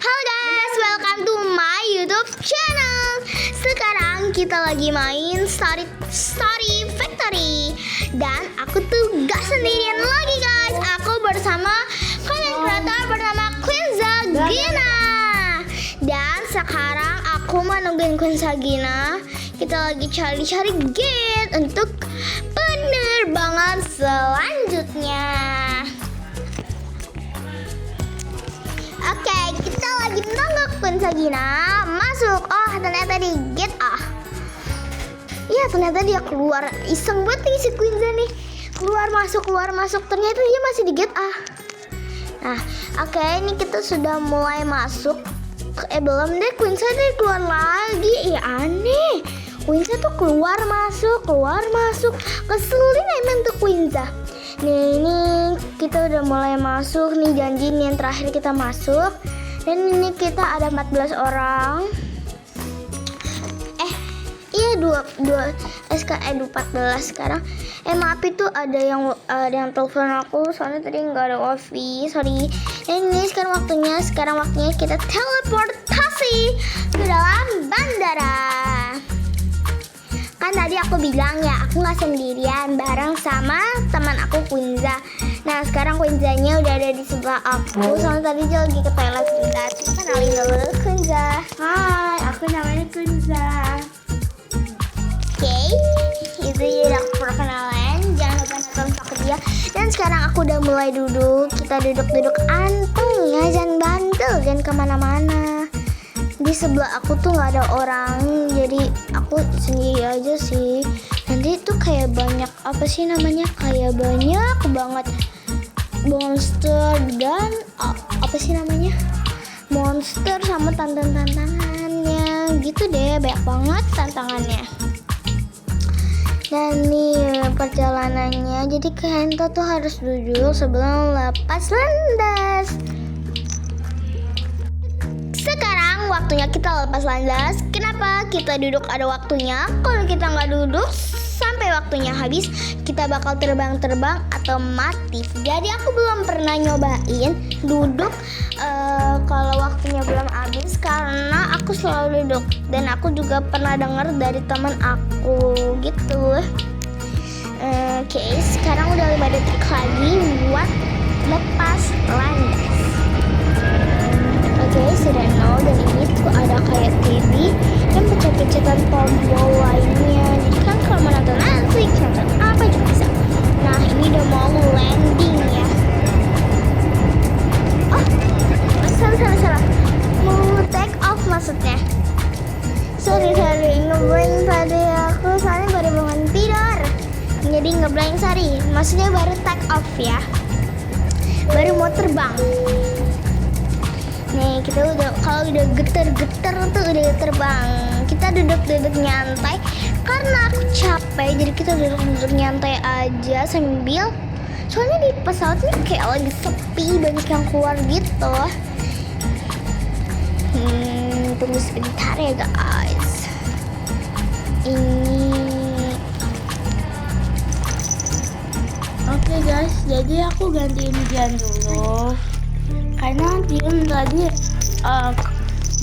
Halo guys, welcome to my YouTube channel. Sekarang kita lagi main Story Factory. Dan aku tuh gak sendirian lagi guys. Aku bersama content creator bernama Queen Zagina. Dan sekarang aku menungguin Queen Zagina. Kita lagi cari-cari gate untuk penerbangan selanjutnya. Oke, kita lagi nunggu Queen Zagina masuk. Oh, ternyata di gate A. Iya, ternyata dia keluar. Iseng banget nih si Queen Zagina nih. Keluar masuk. Ternyata dia masih di gate A. Nah, oke, ini kita sudah mulai masuk. Belum deh, Queen Zagina keluar lagi. Iya, aneh. Queen Zagina tuh keluar masuk. Keselin emang tuh Queen Zagina. Nih, ini kita udah mulai masuk nih, janji nih yang terakhir kita masuk. Dan ini kita ada 14 orang. Iya 14 sekarang. Maaf itu ada yang telepon aku soalnya tadi nggak ada wifi, sorry. Dan ini sekarang waktunya kita teleportasi ke dalam bandara. Kan tadi aku bilang ya, aku nggak sendirian, bareng sama teman aku Queen Zagina. Nah sekarang Queen Zagina udah ada di sebelah aku, soalnya tadi dia lagi ke toilet sebentar. Kenalin dulu Queen Zagina. Hai, aku namanya Queen Zagina. Oke, itu jadi aku perkenalan. Jangan lupa nonton vlog dia. Dan sekarang aku udah mulai duduk. Kita duduk anteng ya, jangan bandel, jangan kemana-mana. Di sebelah aku tuh nggak ada orang, jadi aku sendiri aja sih. Nanti itu kayak banyak kayak banyak banget monster dan monster sama tantangannya gitu deh, banyak banget tantangannya. Dan nih perjalanannya, jadi kita tuh harus duduk sebelum lepas landas. Sekarang waktunya kita lepas landas. Kenapa kita duduk ada waktunya? Kalau kita nggak duduk sampai waktunya habis, kita bakal terbang atau mati. Jadi aku belum pernah nyobain duduk kalau waktunya belum habis, karena aku selalu duduk. Dan aku juga pernah dengar dari teman aku gitu. Oke, sekarang udah 5 detik lagi buat lepas landas. Oke, sudah 0. Dan ini tuh ada kayak TV dan pencet-pencetan tombol lainnya. Jadi kan kalau mau nonton Netflix, nonton apa juga bisa. Nah, ini udah mau landing ya. Oh, salah. Mau take off maksudnya. Sorry, ngeblank tadi aku soalnya baru bangun tidur. Jadi ngeblank, sorry. Maksudnya baru take off ya. Baru mau terbang. Nih, kita kalau udah geter-geter tuh udah terbang. Kita duduk nyantai karena aku capek, jadi kita duduk nyantai aja sambil, soalnya di pesawat ini kayak lagi sepi, banyak yang keluar gitu. Tunggu sebentar ya guys. Oke guys, jadi aku gantiin Dian dulu karena Dian tadi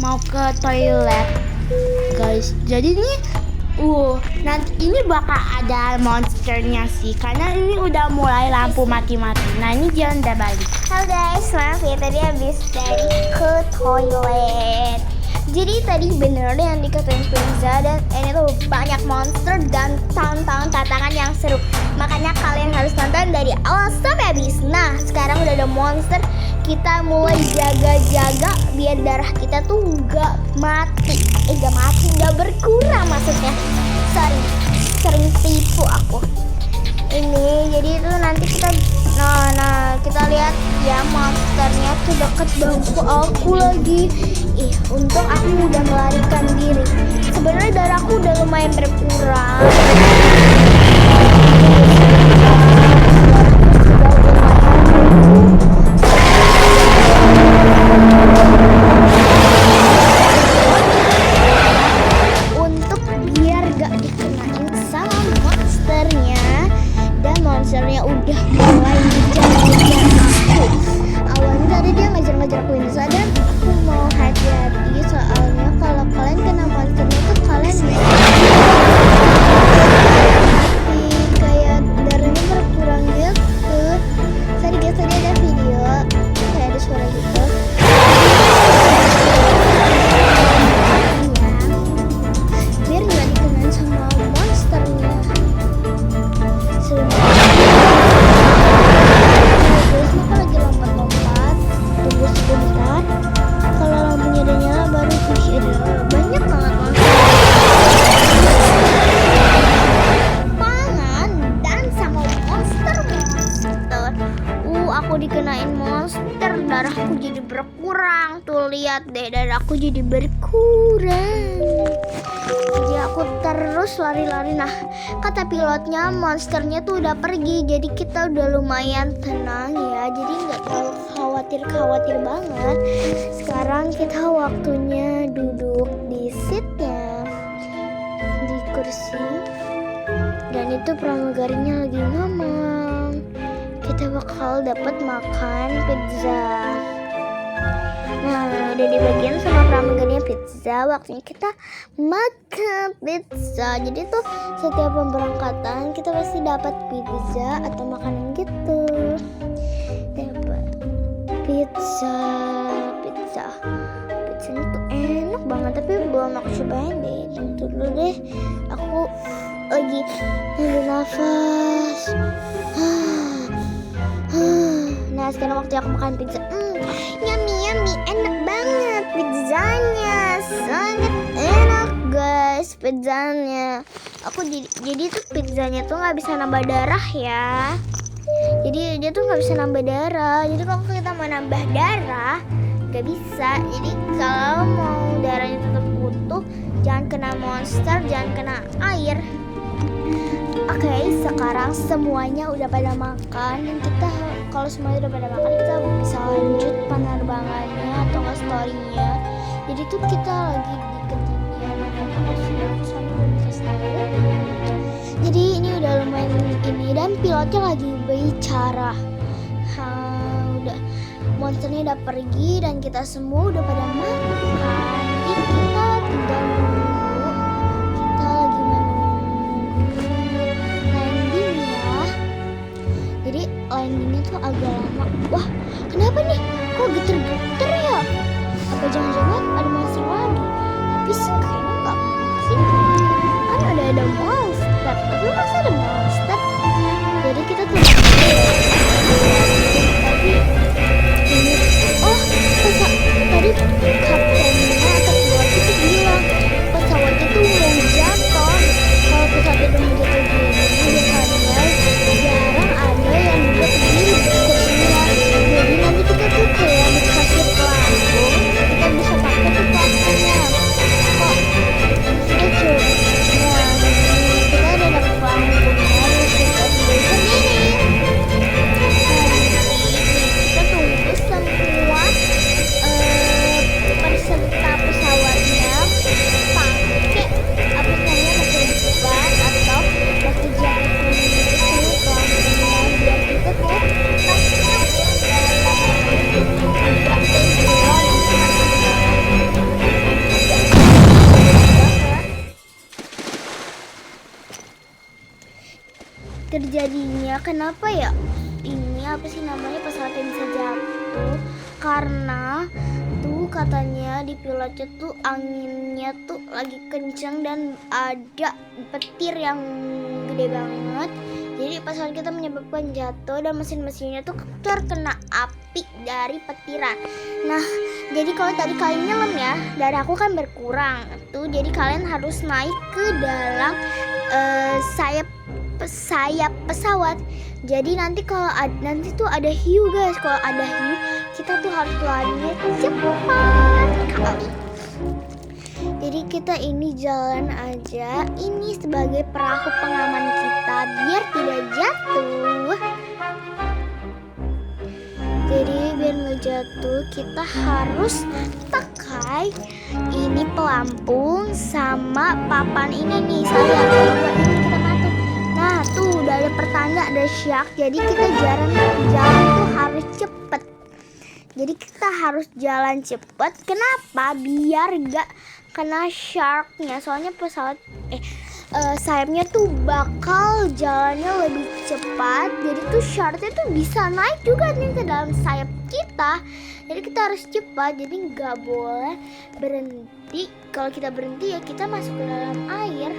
mau ke toilet guys. Jadi nih nanti ini bakal ada monsternya sih, karena ini udah mulai lampu mati-mati. Nah ini Dian udah balik. Halo guys, maaf ya tadi habis dari ke toilet. Jadi tadi bener yang dikatain Queen Zagina, dan ini tuh banyak monster dan tantangan yang seru. Makanya kalian harus nonton dari awal sampai habis. Nah, sekarang udah ada monster, kita mulai jaga-jaga biar darah kita tuh nggak berkurang maksudnya. Sorry, sering tipu aku. Ini jadi itu nanti kita kita lihat ya, monsternya tuh deket bangku aku lagi. Untung aku udah melarikan diri. Sebenarnya darahku udah lumayan berkurang. Untuk biar gak dikenain sama monsternya, dan monsternya udah mulai ngejar aku. Awalnya tadi dia ngejar Queen Zagina dan aku mau aku jadi berkurang. Jadi aku terus lari-lari. Nah, kata pilotnya monsternya tuh udah pergi. Jadi kita udah lumayan tenang ya. Jadi nggak terlalu khawatir banget. Sekarang kita waktunya duduk di seatnya, di kursi. Dan itu pramugarinya lagi ngomong, kita bakal dapat makan pizza. Nah, udah dibagian sama pramugarinya pizza. Waktunya kita makan pizza. Jadi tuh setiap pemberangkatan kita pasti dapat pizza atau makanan gitu. Dapat pizzanya tuh enak banget, tapi belum aku cobain deh. Tunggu dulu deh, aku lagi nafas. Nah, sekarang waktu aku makan pizza. Yummy, enak banget pizzanya, sangat enak guys pizzanya. Aku jadi tuh pizzanya tuh nggak bisa nambah darah ya. Jadi dia tuh nggak bisa nambah darah. Jadi kalau kita mau nambah darah nggak bisa. Jadi kalau mau darahnya tetap utuh, jangan kena monster, jangan kena air. Oke, sekarang semuanya udah pada makan. Dan kita kalau semuanya udah pada makan, kita bisa lanjut penerbangannya atau nggak storynya. Jadi tuh kita lagi di ketinggian jadi ini udah lumayan ini, dan pilotnya lagi bicara. Udah monsternya udah pergi dan kita semua udah pada makan. Jadi kita tinggal dulu. Kita lagi menunggu landing ya. Jadi landingnya tuh agak lama. Wah, kenapa nih? Kok geter-geter ya? Apa jangan-jangan ada monster lagi? Tapi sih kayaknya nggak mungkin. Kan ada monster. Tapi masa ada monster? Jadi kita tuh tadi ini tadi kaptennya atau pilot itu bilang pesawatnya tuh mau jatuh. Kalau pesawat itu mau jatuh gini, biasanya jarang ada yang juga berdiri di kursinya. Jadi nanti kita tuh kayak dikasih pelampung, kita bisa pakai tuh pelampungnya. Kok lucu? Nah, kita udah dapet pelampungnya, terus kita bisa ini. Kita tunggu semua peserta pesawatnya pakai apa namanya, pakai ban atau pakai jaket kuning itu pelampungnya, biar kita tuh terjadinya. Kenapa ya ini apa sih namanya pesawatnya bisa jatuh? Karena tuh katanya di pilotnya tuh anginnya tuh lagi kenceng dan ada petir yang gede banget. Jadi pesawat kita menyebabkan jatuh dan mesin-mesinnya tuh terkena api dari petiran. Nah, jadi kalau tadi kalian nyelam ya, darah aku kan berkurang tuh. Jadi kalian harus naik ke dalam sayap pesawat. Jadi nanti kalau nanti tuh ada hiu guys. Kalau ada hiu, kita tuh harus larinya cepat kali. Jadi kita ini jalan aja. Ini sebagai perahu pengaman kita biar tidak jatuh. Jadi biar nggak jatuh, kita harus pakai ini pelampung sama papan ini nih. Saya buat ini kita bantu. Nah tuh udah ada pertanda, ada shark. Jadi kita jalan tuh harus cepet. Jadi kita harus jalan cepet. Kenapa? Biar gak kena sharknya. Soalnya pesawat sayapnya tuh bakal jalannya lebih cepat. Jadi tuh sharknya tuh bisa naik juga nih ke dalam sayap kita. Jadi kita harus cepat. Jadi nggak boleh berhenti. Kalau kita berhenti ya kita masuk ke dalam air.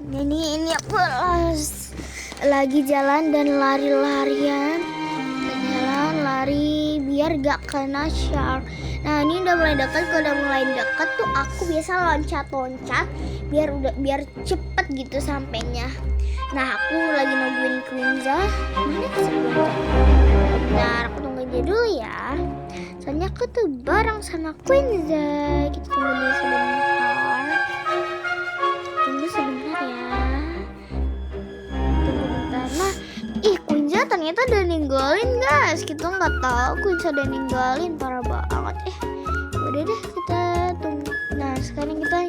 Ini aku lagi jalan dan lari-larian. Jalan lari biar gak kena shark. Nah ini udah mulai dekat. Kalau udah mulai dekat tuh aku biasa loncat-loncat biar cepet gitu sampainya. Nah aku lagi nungguin Quinza. Mana sih Quinza? Bentar aku tungguin dia dulu ya. Soalnya aku tuh bareng sama Quinza. Kita tunggu dia sebentar. Tunggu sebentar ya. Tunggu bentar. Nah, Quinza ternyata udah ninggalin guys. Kita nggak tahu Quinza udah ninggalin, parah banget. Udah deh kita tunggu. Nah sekarang kita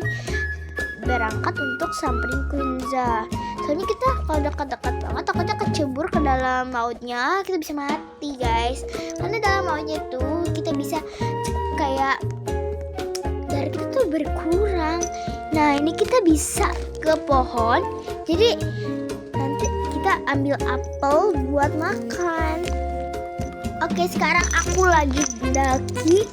berangkat untuk samperin Quinza. Soalnya kita kalau dekat-dekat banget takutnya kecebur ke dalam lautnya, kita bisa mati guys. Karena dalam lautnya tuh kita bisa kayak darah kita tuh berkurang. Nah ini kita bisa ke pohon. Jadi nanti kita ambil apel buat makan. Oke, sekarang aku lagi mendaki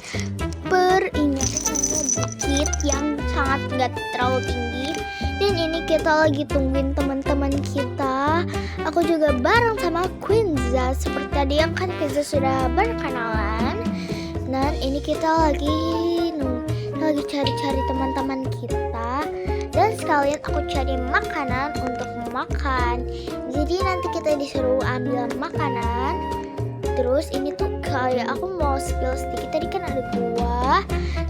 bukit yang sangat nggak terlalu tinggi. Dan ini kita lagi tungguin teman-teman kita. Aku juga bareng sama Quinza. Seperti tadi yang kan Quinza sudah berkenalan. Dan ini kita lagi cari-cari teman-teman kita. Dan sekalian aku cari makanan untuk makan. Jadi nanti kita disuruh ambil makanan. Terus ini tuh kayak aku mau spill sedikit. Tadi kan ada buah.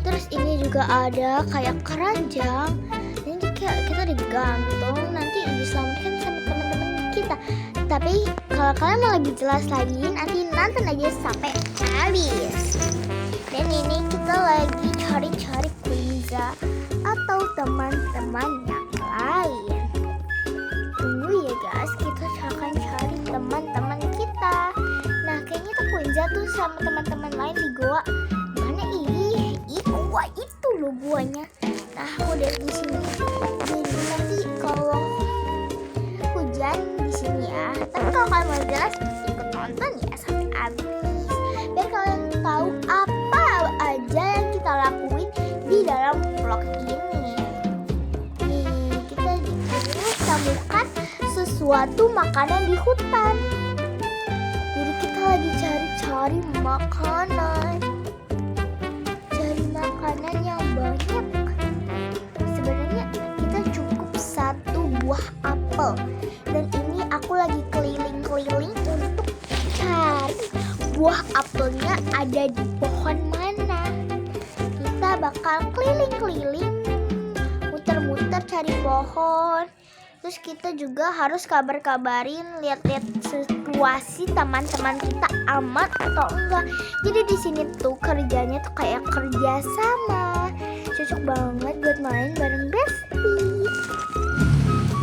Terus ini juga ada kayak keranjang. Ini kayak kita digantung. Nanti diselamatkan sama teman-teman kita. Tapi kalau kalian mau lebih jelas lagi, nanti nonton aja sampai habis. Dan ini kita lagi cari-cari Quinza atau teman-teman yang lain. Tunggu ya guys, kita akan cari teman-teman kita. Nah kayaknya tuh Quinza tuh sama teman-teman lain di goa. Mana ini? Gua itu loh guanya. Nah aku dari di sini. Jadi nanti kalau hujan di sini ya. Tapi kalau kalian mau jelas ikut nonton ya sampai habis. Biar kalian tahu apa aja yang kita lakuin di dalam vlog ini. Nih kita temukan sesuatu makanan di hutan. Jadi kita lagi cari makanan. Cari makanan yang banyak. Sebenarnya kita cukup satu buah apel. Dan ini aku lagi keliling-keliling untuk cari buah apelnya ada di pohon mana. Kita bakal keliling-keliling, muter-muter cari pohon. Terus kita juga harus kabarin, lihat-lihat situasi teman-teman kita aman atau enggak. Jadi di sini tuh kerjanya tuh kayak kerja sama. Cocok banget buat main bareng bestie.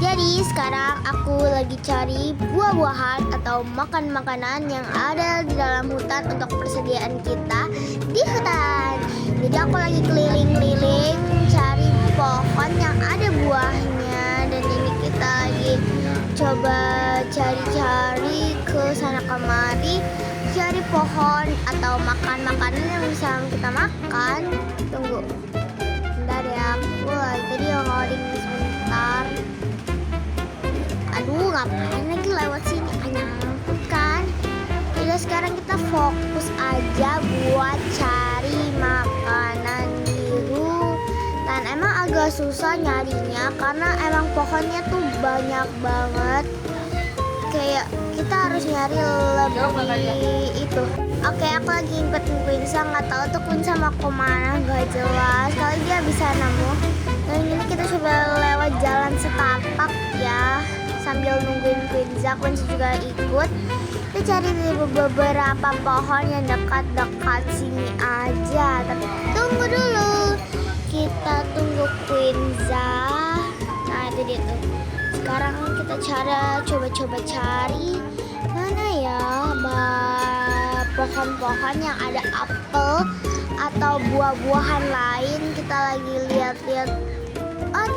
Jadi sekarang aku lagi cari buah-buahan atau makanan yang ada di dalam hutan untuk persediaan kita di hutan. Jadi aku lagi keliling-keliling cari pohon yang ada buahnya. Dan ini kita lagi coba cari-cari ke sana kemari, cari pohon atau makan makanan yang bisa kita makan. Tunggu bentar ya, aku tadi loading sebentar. Aduh ngapain lagi lewat sini, nyangkut kan. Jadi sekarang kita fokus aja buat cari makanan biru. Dan emang agak susah nyarinya karena emang pohonnya tuh banyak banget. Kayak kita harus nyari lebih itu. Oke, aku lagi ngikutin Quinza, nggak tahu tuh Quinza mau kemana, nggak jelas. Kali dia bisa nemu. Dan ini kita coba lewat jalan setapak ya, sambil nungguin Quinza juga ikut. Kita cari di beberapa pohon yang dekat-dekat sini aja. Tapi tunggu dulu. Kita tunggu Quinza. Nah itu dia tuh. Sekarang kita coba cari mana ya pohon-pohon yang ada apel atau buah-buahan lain. Kita lagi lihat-lihat.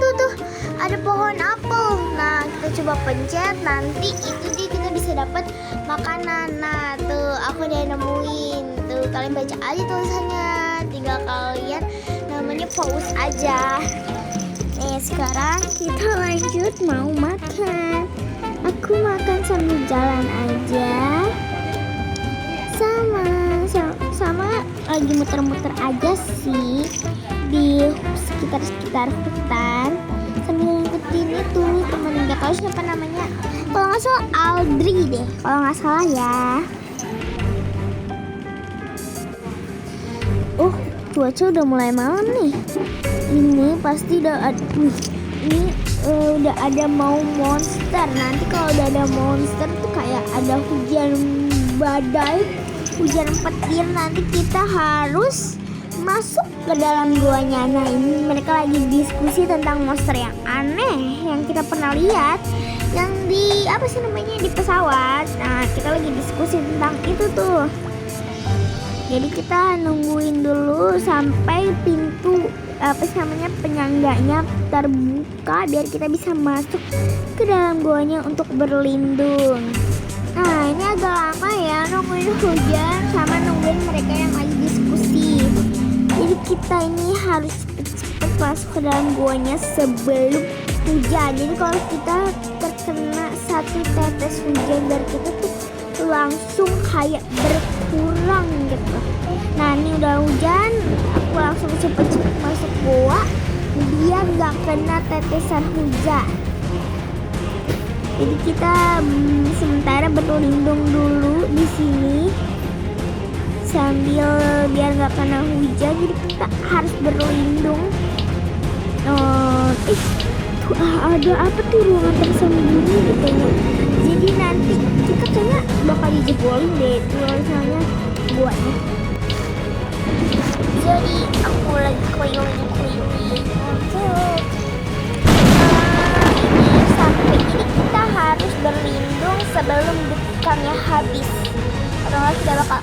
Tuh ada pohon apel. Nah kita coba pencet, nanti itu dia kita bisa dapat makanan. Nah tuh aku udah nemuin. Tuh kalian baca aja tulisannya. Tinggal kalian namanya pause aja. Nih sekarang kita lanjut mau makan. Aku makan sambil jalan aja. Sama lagi muter-muter aja sih di sekitar hutan sambil ngikutin itu temen, nggak tahu siapa namanya. Kalau nggak salah Audrey deh, kalau nggak salah ya. Oh, cuaca udah mulai malam nih. Ini pasti udah ada, udah ada mau monster. Nanti kalau udah ada monster tuh kayak ada hujan badai, hujan petir. Nanti kita harus masuk ke dalam guanya. Nah, ini mereka lagi diskusi tentang monster yang aneh yang kita pernah lihat, yang di apa sih namanya, di pesawat. Nah, kita lagi diskusi tentang itu tuh. Jadi kita nungguin dulu sampai pintu apa sih namanya, penyangganya terbuka biar kita bisa masuk ke dalam guanya untuk berlindung. Nah, ini agak lama ya nungguin hujan sama nungguin mereka yang lagi diskusi. Jadi kita ini harus cepet-cepet masuk ke dalam guanya sebelum hujan. Jadi kalau kita terkena satu tetes hujan dari kita tuh langsung kayak berkurang gitu. Nah, ini udah hujan, aku langsung cepet-cepet masuk gua biar nggak kena tetesan hujan. Jadi kita sementara berlindung dulu di sini sambil biar nggak kena hujan. Jadi kita harus berlindung. Ada apa tuh, ruangan tersembunyi gitu ya. Jadi nanti kita kayaknya bakal dijebolin deh tulisannya buatnya. Jadi aku lagi keliling-keliling untuk ini sampai, jadi kita harus berlindung sebelum detiknya habis atau nggak kita bakal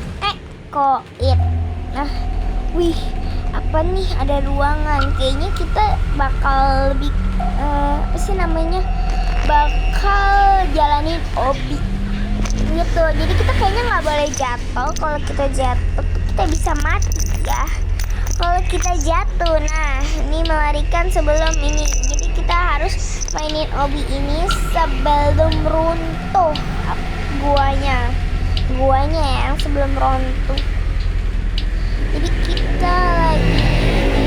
koit. Nah, wih, apa nih, ada ruangan. Kayaknya kita bakal lebih apa sih namanya, bakal jalanin obi gitu. Jadi kita kayaknya nggak boleh jatuh. Kalau kita jatuh kita bisa mati ya kalau kita jatuh. Nah, ini melarikan sebelum ini. Jadi kita harus mainin obi ini sebelum runtuh guanya yang sebelum runtuh. Jadi kita lagi,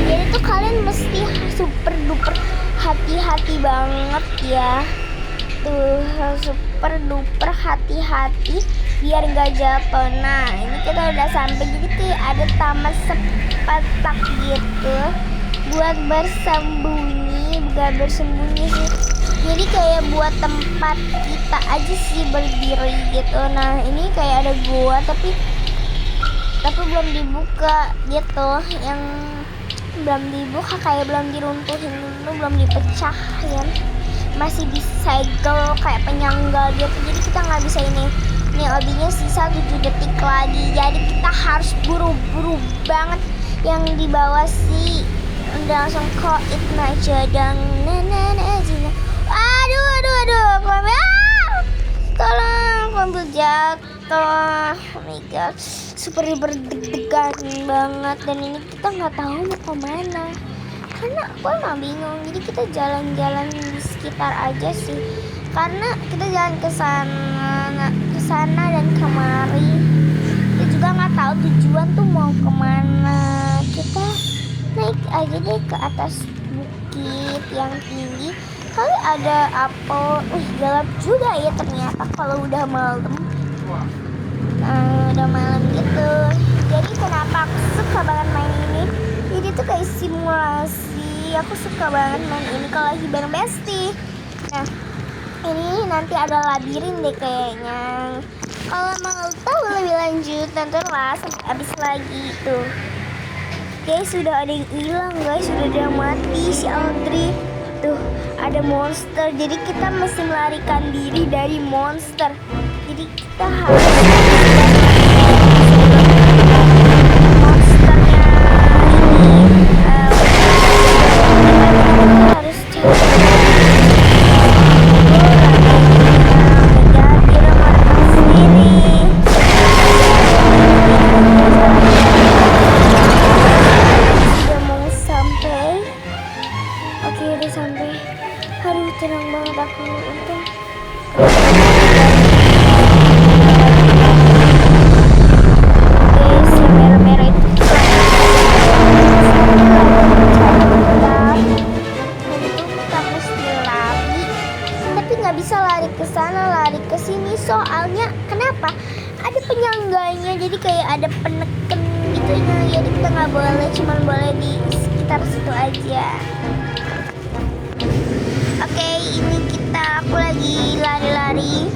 jadi tuh kalian mesti super duper hati-hati banget ya. Tuh, super duper hati-hati biar gak jatuh. Nah, ini kita udah sampai. Jadi kayak ada taman sepetak gitu buat bersembunyi sih. Jadi kayak buat tempat kita aja sih berdiri gitu. Nah, ini kayak ada gua tapi belum dibuka gitu, yang belum dibuka, kayak belum diruntuhin dulu, belum dipecahin, masih disegel kayak penyangga gitu. Jadi kita nggak bisa ini obinya sisa 7 detik lagi. Jadi kita harus buru-buru banget. Yang di bawah sih udah langsung koit aja dan aja. Aduh, tolong, ambil jatuh. Oh my god, super berdeg-degan banget. Dan ini kita nggak tahu mau kemana, karena aku emang bingung. Jadi kita jalan-jalan di sekitar aja sih, karena kita jalan ke sana dan kemari. Kita juga nggak tahu tujuan tuh mau kemana. Kita naik aja deh ke atas bukit yang tinggi. Kali ada apel. Gelap juga ya ternyata kalau udah malam. Udah malam gitu. Jadi kenapa aku suka banget main ini? Jadi tuh kayak simulasi. Aku suka banget main ini kalau lagi bareng Besti. Nah, ini nanti ada labirin deh kayaknya. Kalau mau tahu lebih lanjut, tontonlah sampai habis lagi tuh. Guys, sudah ada yang hilang guys, sudah ada yang mati si Audrey. Tuh, ada monster. Jadi kita mesti melarikan diri dari monster. Jadi kita harus monsternya ini harus tenang banget aku. Untung guys, yang merah-merah itu kita mesti lari, tapi nggak bisa lari ke sana, lari ke sini. Soalnya kenapa? Ada penyangganya, jadi kayak ada peneken gitu ya. Jadi kita nggak boleh, cuman boleh di sekitar situ aja. Oke, ini aku lagi lari-lari.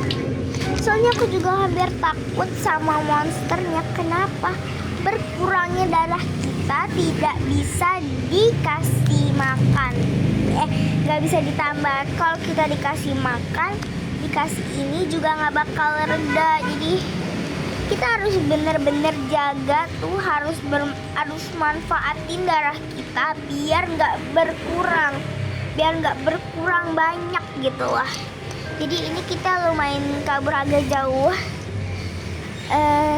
Soalnya aku juga hampir takut sama monsternya. Kenapa? Berkurangnya darah kita tidak bisa dikasih makan. Nggak bisa ditambah. Kalau kita dikasih makan, dikasih ini juga nggak bakal reda. Jadi kita harus bener-bener jaga tuh, harus manfaatin darah kita biar nggak berkurang banyak gitu lah. Jadi ini kita lumayan kabur agak jauh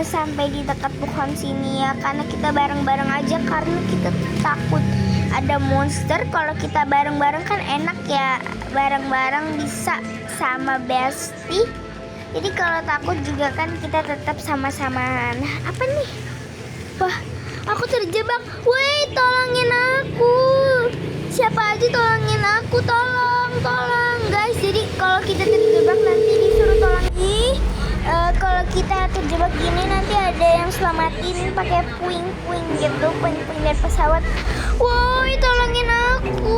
sampai di dekat pohon sini ya, karena kita bareng-bareng aja, karena kita takut ada monster. Kalau kita bareng-bareng kan enak ya, bareng-bareng bisa sama bestie. Jadi kalau takut juga kan kita tetap sama-sama. Nah, apa nih? Wah, aku terjebak. Woi, tolongin aku. Siapa aja tolongin aku, tolong guys. Jadi kalau kita terjebak nanti disuruh tolong. Kalau kita terjebak gini nanti ada yang selamatin pakai puing-puing gitu, puing-puing dari pesawat. Woi, tolongin aku,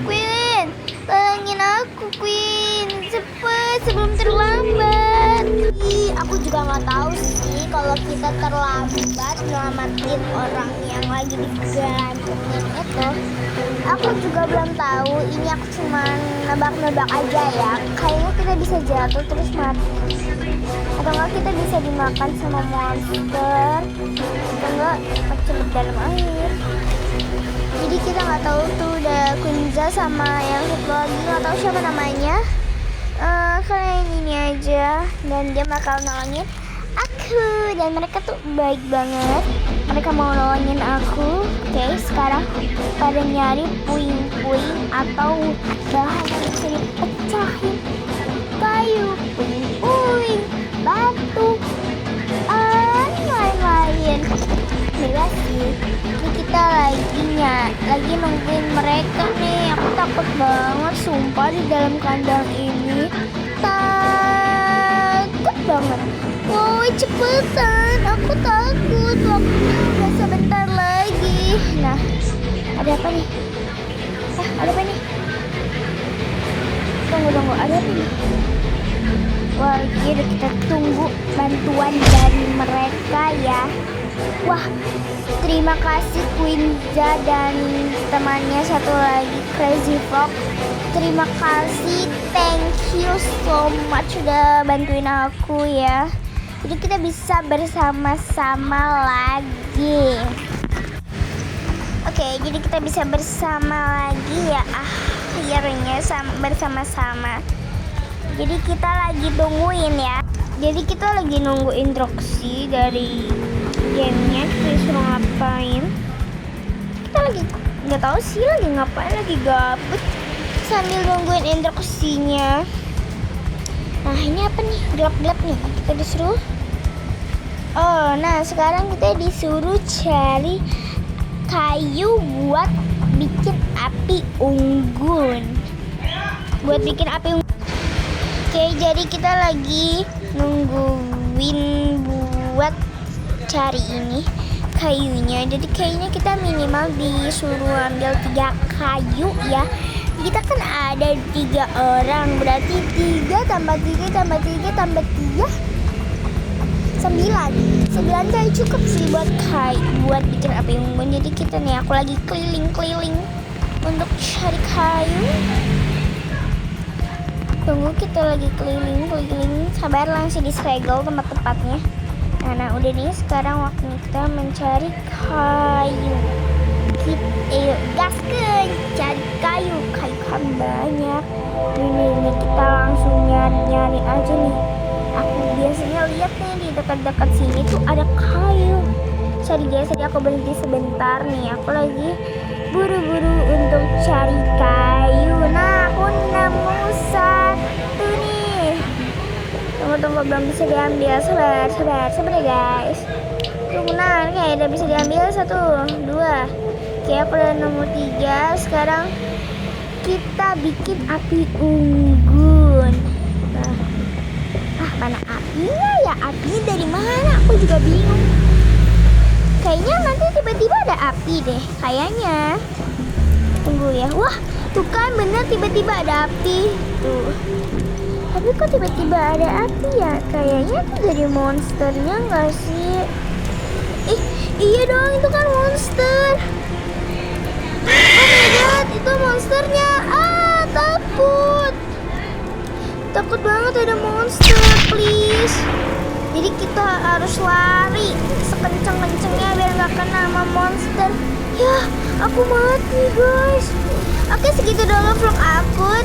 Queen, tolongin aku, Queen, cepet sebelum terlambat. Aku juga nggak tahu sih kalau kita terlambat nyelamatin orang yang lagi digantungin itu. Aku juga belum tahu. Ini aku cuma nebak-nebak aja ya. Kayaknya kita bisa jatuh terus mati, atau enggak kita bisa dimakan sama monster, atau enggak kecelit dalam air. Jadi kita nggak tahu tuh, ada Quinza sama yang satu lagi nggak tahu siapa namanya. Kalian ini aja, dan dia bakal nolongin aku, dan mereka tuh baik banget. Mereka mau nolongin aku. Oke, sekarang pada nyari puing-puing atau bahan yang bisa dipecahin. Kayu, puing-puing, batu, lain-lain. Bebas sih. Ini kita lagi nungguin mereka nih. Aku takut banget sumpah di dalam kandang ini. Takut banget. Woi, cepetan, aku takut. Waktunya udah sebentar lagi. Nah, ada apa nih? Ada apa nih? Tunggu, ada apa nih? Wah, udah kita tunggu bantuan dari mereka ya. Wah, terima kasih Quinza dan temannya satu lagi Crazy Frog. Terima kasih, thank you so much udah bantuin aku ya. Jadi kita bisa bersama-sama lagi. Oke, jadi kita bisa bersama lagi ya, akhirnya bersama-sama. Jadi kita lagi tungguin ya. Jadi kita lagi nunggu instruksi dari gamenya, kita disuruh ngapain. Kita lagi nggak tahu sih lagi ngapain, lagi gabut sambil nungguin instruksinya. Nah, ini apa nih, gelap-gelap nih. Kita disuruh nah sekarang kita disuruh cari kayu buat bikin api unggun. Oke, jadi kita lagi nungguin buat cari ini kayunya. Jadi kayunya kita minimal disuruh ambil 3 kayu ya. Kita kan ada 3 orang, berarti 3 tambah 3 tambah 3 tambah 3 9 kayu cukup sih buat bikin api unggun. Jadi kita nih, aku lagi keliling-keliling untuk cari kayu. Tunggu, kita lagi keliling. Sabar, langsung disegel tempat-tempatnya. Nah, udah nih, sekarang waktunya kita mencari kayu. Ayo gaskeun, cari kayu kan banyak. Ini kita langsung nyari aja nih. Aku biasanya lihat nih di dekat-dekat sini tuh ada kayu. Sorry guys, tadi aku berhenti sebentar nih. Aku lagi buru-buru untuk cari kayu. Nah, aku nemu 1 nih. Tunggu, belum bisa diambil. Sabar ya guys. Tunggu, nah kayak udah bisa diambil 1, 2. Oke, aku udah nemu 3. Sekarang kita bikin api unggun. Nah, mana apinya ya? Apinya dari mana? Aku juga bingung. Kayaknya nanti tiba-tiba ada api deh. Kayaknya. Tunggu ya. Wah, tuh kan bener tiba-tiba ada api. Tuh. Tapi kok tiba-tiba ada api ya? Kayaknya itu dari monsternya nggak sih? Ih, iya dong, itu kan monster. Oh my god, itu monsternya. Ah, takut. Takut banget ada monster, please. Jadi kita harus lari sekenceng-kencengnya biar nggak kena sama monster. Ya, aku mati guys. Oke, segitu dulu vlog aku